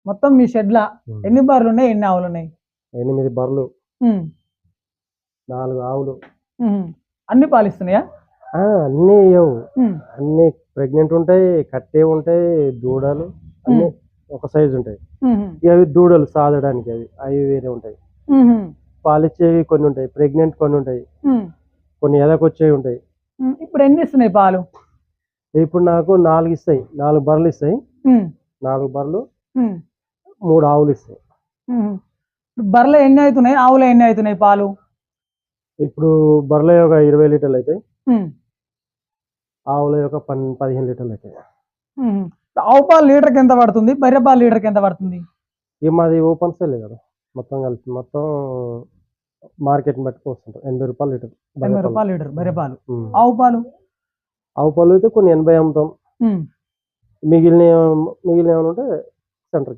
మొత్తం మీ షెడ్ల ఎన్ని బర్రెలు ఉన్నాయి, ఎన్ని ఆవులు ఉన్నాయి? 8 బర్రెలు, ఉమ్, 4 ఆవులు. అన్ని పాలిస్తున్నాయా? అన్నీ ఇవ్వవు, అన్ని ప్రెగ్నెంట్ ఉంటాయి, కట్టే ఉంటాయి, దూడలు అన్ని ఒక సైజు ఉంటాయి. అవి దూడలు సాదడానికి అవి వేరే ఉంటాయి. పాలిచ్చేవి కొన్ని ఉంటాయి, ప్రెగ్నెంట్ కొన్ని ఉంటాయి, కొన్ని ఎదకొచ్చేవి ఉంటాయి. ఇప్పుడు ఎన్ని ఇస్తున్నాయి పాలు? ఇప్పుడు నాకు 4 ఇస్తాయి, 4 బర్రెలు ఇస్తాయి. 4 బర్రెలు, 3 ఆవులు ఇస్తాయి. బర్రెలు ఎన్ని అవుతున్నాయి, ఆవులు ఎన్ని అవుతున్నాయి పాలు? ఇప్పుడు బర్రెల ఒక 20 లీటర్లు అవుతాయి, ఆవుల యొక్క 15 లీటర్లు అవుతాయి. ఆవు పాలు లీటర్కి ఎంత పడుతుంది, బర్రె పాలు లీటర్కి ఎంత పడుతుంది? ఇక మాది ఓపెన్ సేల్ కదా, మొత్తం కలిపి మొత్తం మార్కెట్ బట్టి వస్తుంటాయి. 80 రూపాయలు లీటర్, 80 రూపాయలు లీటర్ బర్రె పాలు. ఆవు పాలు? ఆవు పాలు అయితే కొన్ని 80 అమ్ముతాం, మిగిలిన ఏమైనా ఉంటే సెంటర్